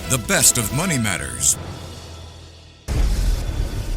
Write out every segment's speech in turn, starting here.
The best of money matters.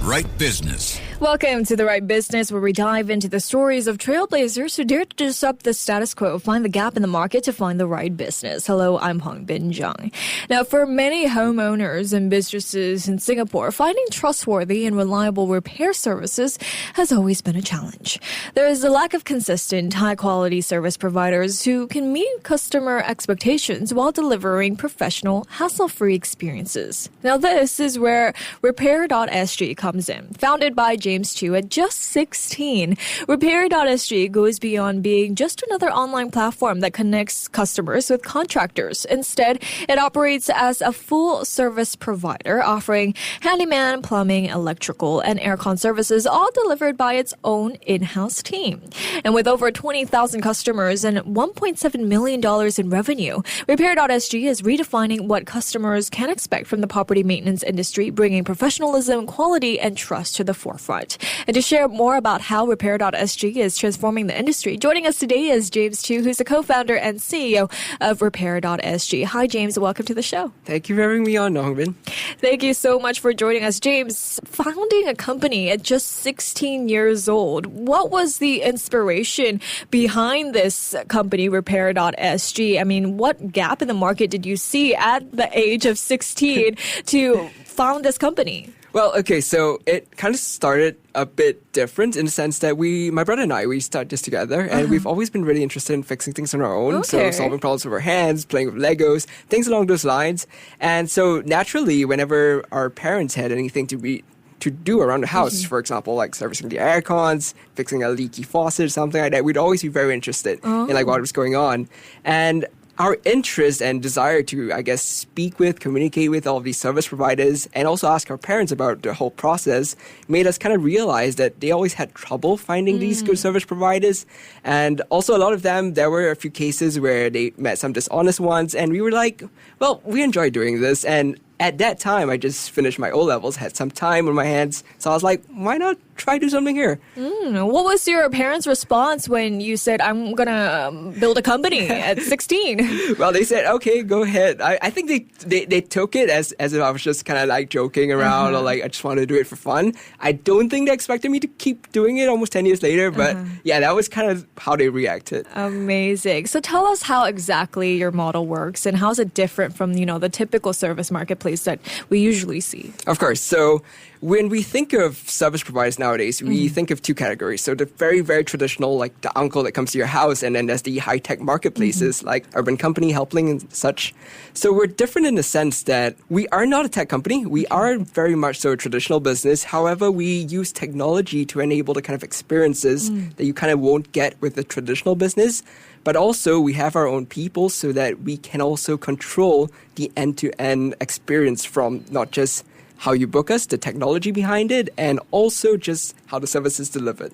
Right Business. Welcome to The Right Business, where we dive into the stories of trailblazers who dare to disrupt the status quo, find the gap in the market to find the right business. Hello, I'm Hongbin Jeong. Now, for many homeowners and businesses in Singapore, finding trustworthy and reliable repair services has always been a challenge. There is a lack of consistent, high-quality service providers who can meet customer expectations while delivering professional, hassle-free experiences. Now, this is where Repair.sg comes in. Founded by Zames Chew at just 16, Repair.sg goes beyond being just another online platform that connects customers with contractors. Instead, it operates as a full-service provider, offering handyman, plumbing, electrical, and aircon services, all delivered by its own in-house team. And with over 20,000 customers and $1.7 million in revenue, Repair.sg is redefining what customers can expect from the property maintenance industry, bringing professionalism, quality, and trust to the forefront. And to share more about how Repair.sg is transforming the industry, joining us today is Zames Chew, who's the co-founder and CEO of Repair.sg. Hi, James. Welcome to the show. Thank you for having me on, Hongbin. Thank you so much for joining us. James, founding a company at just 16 years old, what was the inspiration behind this company, Repair.sg? I mean, what gap in the market did you see at the age of 16 to found this company? Well, okay, so it kind of started a bit different in the sense that my brother and I, we started this together, and we've always been really interested in fixing things on our own. Okay. So solving problems with our hands, playing with Legos, things along those lines. And so naturally, whenever our parents had anything to do around the house, for example, like servicing the air cons, fixing a leaky faucet, something like that, we'd always be very interested in like what was going on. And our interest and desire to, I guess, speak with, communicate with all of these service providers and also ask our parents about the whole process made us kind of realize that they always had trouble finding these good service providers. And also a lot of them, there were a few cases where they met some dishonest ones, and we were like, well, we enjoy doing this. And at that time, I just finished my O-levels, had some time on my hands. So I was like, why not try do something here? What was your parents' response when you said, I'm going to build a company at 16? Well, they said, okay, go ahead. I think they took it as if I was just kind of like joking around or like I just wanted to do it for fun. I don't think they expected me to keep doing it almost 10 years later. But yeah, that was kind of how they reacted. Amazing. So tell us how exactly your model works and how is it different from, the typical service marketplace that we usually see? Of course. So when we think of service providers nowadays, we think of two categories. So the very, very traditional, like the uncle that comes to your house, and then there's the high-tech marketplaces like Urban Company, Helpling, and such. So we're different in the sense that we are not a tech company. We are very much so a traditional business. However, we use technology to enable the kind of experiences that you kind of won't get with the traditional business. But also, we have our own people so that we can also control the end-to-end experience from not just how you book us, the technology behind it, and also just how the service is delivered.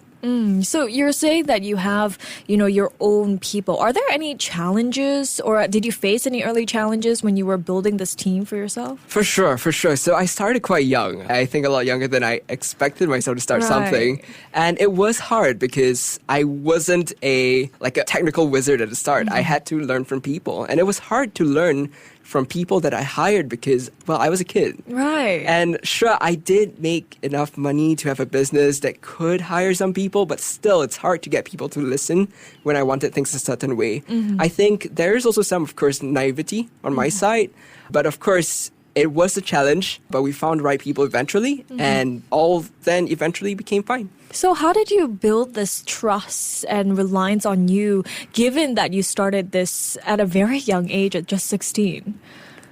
So you're saying that you have, your own people. Are there any challenges or did you face any early challenges when you were building this team for yourself? For sure. So I started quite young. I think a lot younger than I expected myself to start something. And it was hard because I wasn't a technical wizard at the start. I had to learn from people. And it was hard to learn from people that I hired because, well, I was a kid. Right. And sure, I did make enough money to have a business that could hire some people, but still, it's hard to get people to listen when I wanted things a certain way. I think there is also some, of course, naivety on my side. But of course, it was a challenge, but we found the right people eventually, and all then eventually became fine. So how did you build this trust and reliance on you, given that you started this at a very young age at just 16?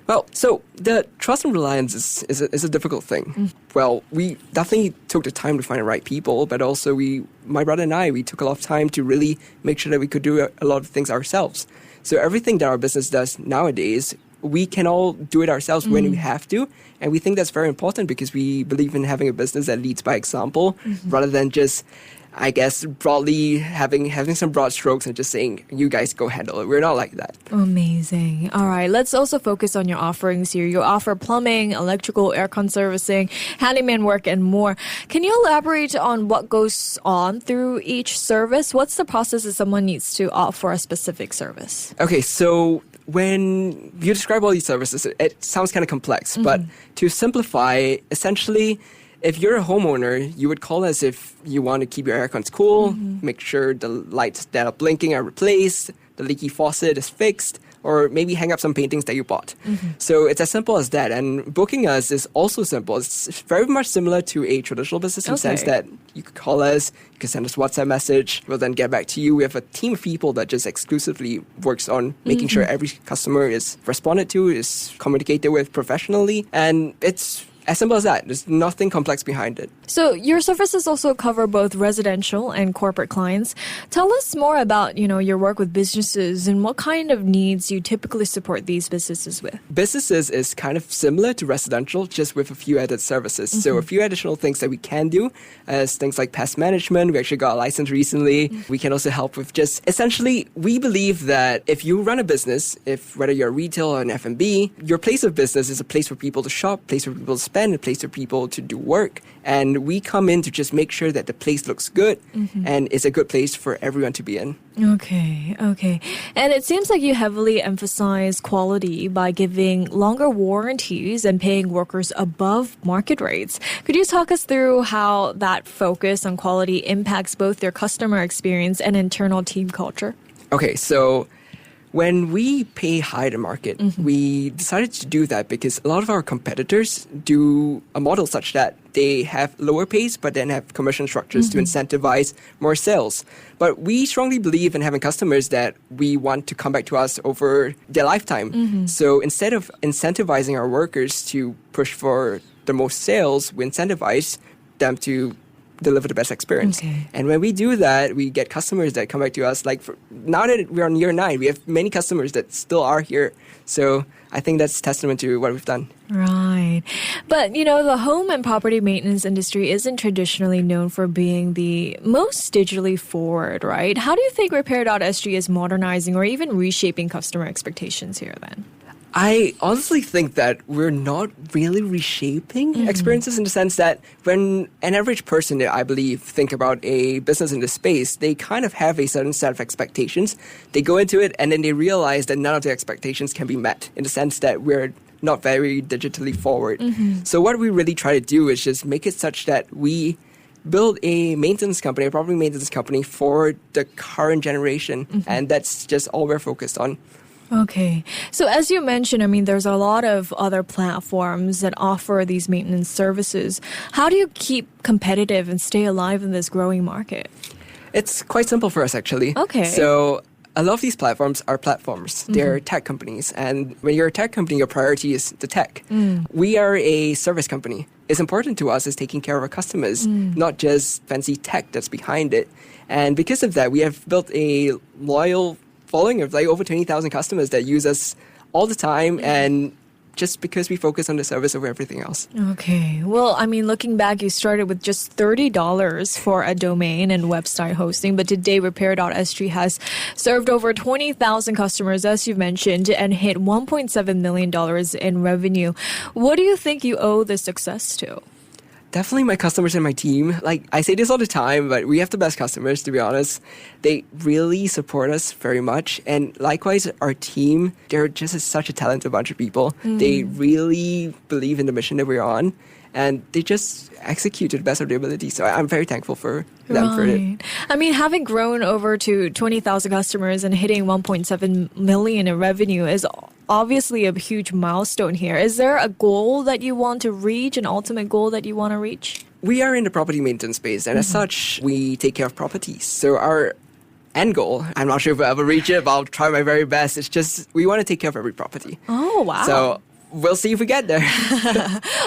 Well, so the trust and reliance is a difficult thing. Well, we definitely took the time to find the right people, but also my brother and I, we took a lot of time to really make sure that we could do a lot of things ourselves. So everything that our business does nowadays, we can all do it ourselves when we have to. And we think that's very important because we believe in having a business that leads by example rather than just, I guess, broadly having some broad strokes and just saying, you guys go handle it. We're not like that. Amazing. All right. Let's also focus on your offerings here. You offer plumbing, electrical, aircon servicing, handyman work, and more. Can you elaborate on what goes on through each service? What's the process if someone needs to opt for a specific service? Okay, so when you describe all these services, it sounds kind of complex. But to simplify, essentially, if you're a homeowner, you would call us if you want to keep your air cons cool, make sure the lights that are blinking are replaced, the leaky faucet is fixed, or maybe hang up some paintings that you bought. So it's as simple as that. And booking us is also simple. It's very much similar to a traditional business in the sense that you could call us, you can send us a WhatsApp message, we'll then get back to you. We have a team of people that just exclusively works on making sure every customer is responded to, is communicated with professionally. And it's as simple as that. There's nothing complex behind it. So your services also cover both residential and corporate clients. Tell us more about, your work with businesses and what kind of needs you typically support these businesses with. Businesses is kind of similar to residential, just with a few added services. So a few additional things that we can do is things like pest management. We actually got a license recently. We can also help with just, essentially, we believe that if you run a business, whether you're retail or an F&B, your place of business is a place for people to shop, place for people to spend, a place for people to do work. And we come in to just make sure that the place looks good and it's a good place for everyone to be in. Okay. And it seems like you heavily emphasize quality by giving longer warranties and paying workers above market rates. Could you talk us through how that focus on quality impacts both their customer experience and internal team culture? Okay, so when we pay high to market, we decided to do that because a lot of our competitors do a model such that they have lower pays but then have commission structures to incentivize more sales. But we strongly believe in having customers that we want to come back to us over their lifetime. So instead of incentivizing our workers to push for the most sales, we incentivize them to deliver the best experience. And when we do that, we get customers that come back to us. Now that we're on year 9, we have many customers that still are here. So I think that's testament to what we've done. Right. But, the home and property maintenance industry isn't traditionally known for being the most digitally forward, right? How do you think Repair.sg is modernizing or even reshaping customer expectations here then? I honestly think that we're not really reshaping experiences in the sense that when an average person, I believe, think about a business in this space, they kind of have a certain set of expectations. They go into it and then they realize that none of their expectations can be met in the sense that we're not very digitally forward. So what we really try to do is just make it such that we build a maintenance company, a property maintenance company for the current generation. And that's just all we're focused on. Okay. So as you mentioned, there's a lot of other platforms that offer these maintenance services. How do you keep competitive and stay alive in this growing market? It's quite simple for us, actually. Okay. So a lot of these platforms are platforms. They're tech companies. And when you're a tech company, your priority is the tech. We are a service company. It's important to us is taking care of our customers, not just fancy tech that's behind it. And because of that, we have built a loyal following of over 20,000 customers that use us all the time, and just because we focus on the service over everything else. Okay. Well, looking back, you started with just $30 for a domain and website hosting, but today Repair.sg has served over 20,000 customers, as you've mentioned, and hit $1.7 million in revenue. What do you think you owe this success to? Definitely my customers and my team. I say this all the time, but we have the best customers, to be honest. They really support us very much. And likewise, our team, they're just such a talented bunch of people. They really believe in the mission that we're on. And they just execute to the best of their ability. So I'm very thankful for them for it. Having grown over to 20,000 customers and hitting 1.7 million in revenue is obviously a huge milestone here. Is there a goal that you want to reach, an ultimate goal that you want to reach? We are in the property maintenance space, and as such, we take care of properties. So our end goal, I'm not sure if we'll ever reach it, but I'll try my very best. It's just, we want to take care of every property. Oh, wow. So we'll see if we get there.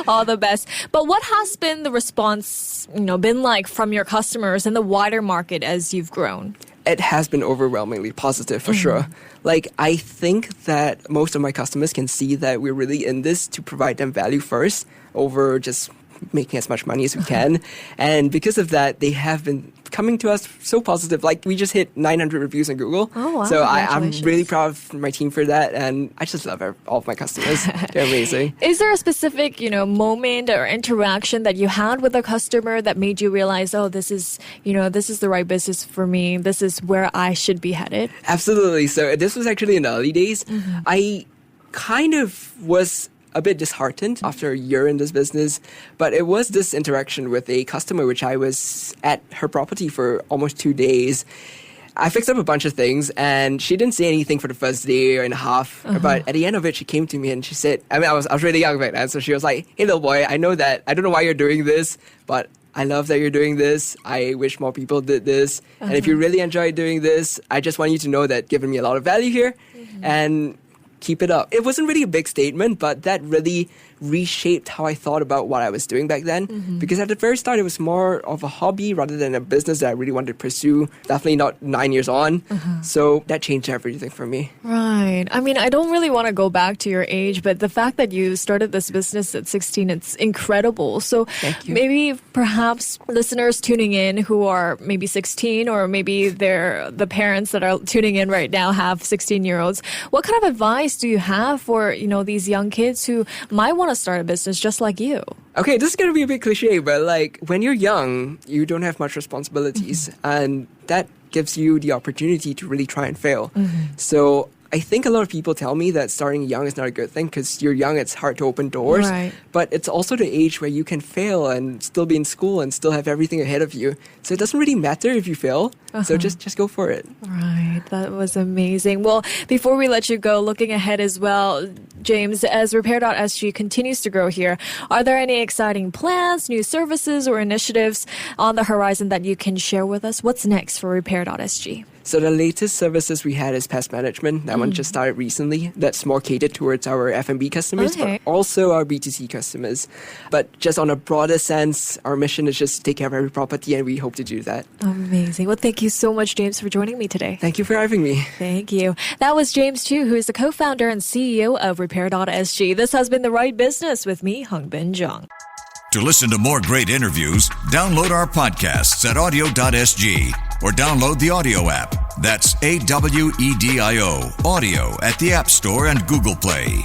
All the best. But what has been the response, been like from your customers and the wider market as you've grown? It has been overwhelmingly positive, for sure. I think that most of my customers can see that we're really in this to provide them value first over just making as much money as we can. And because of that, they have been coming to us so positive. Like, we just hit 900 reviews on Google. Oh, wow. So I'm really proud of my team for that. And I just love all of my customers. They're amazing. Is there a specific, moment or interaction that you had with a customer that made you realize, oh, this is the right business for me. This is where I should be headed? Absolutely. So this was actually in the early days. I kind of was a bit disheartened after a year in this business, but it was this interaction with a customer, which I was at her property for almost 2 days. I fixed up a bunch of things, and she didn't say anything for the first day and a half. But at the end of it, she came to me and she said, I was really young back then, so she was like, "Hey, little boy, I know that I don't know why you're doing this, but I love that you're doing this. I wish more people did this. And if you really enjoy doing this, I just want you to know that you've given me a lot of value here, and keep it up." It wasn't really a big statement, but that really reshaped how I thought about what I was doing back then. Because at the very start, it was more of a hobby rather than a business that I really wanted to pursue. Definitely not 9 years on. So that changed everything for me. Right. I mean, I don't really want to go back to your age, but the fact that you started this business at 16, it's incredible. So Thank you. maybe perhaps listeners tuning in who are maybe 16, or maybe they're the parents that are tuning in right now have 16-year-olds. What kind of advice do you have for, these young kids who might want to start a business just like you? Okay, this is going to be a bit cliche, but like, when you're young, you don't have much responsibilities, and that gives you the opportunity to really try and fail. So I think a lot of people tell me that starting young is not a good thing because you're young, it's hard to open doors. Right. But it's also the age where you can fail and still be in school and still have everything ahead of you. So it doesn't really matter if you fail. So just go for it. Right. That was amazing. Well, before we let you go, looking ahead as well, James, as Repair.sg continues to grow here, are there any exciting plans, new services, or initiatives on the horizon that you can share with us? What's next for Repair.sg? So the latest services we had is pest management. That one just started recently. That's more catered towards our F&B customers, but also our B2C customers. But just on a broader sense, our mission is just to take care of every property, and we hope to do that. Amazing. Well, thank you so much, James, for joining me today. Thank you for having me. Thank you. That was Zames Chew, who is the co-founder and CEO of Repair.sg. This has been The Right Business with me, Hongbin Jeong. To listen to more great interviews, download our podcasts at audio.sg or download the audio app. That's AWEDIO, audio at the App Store and Google Play.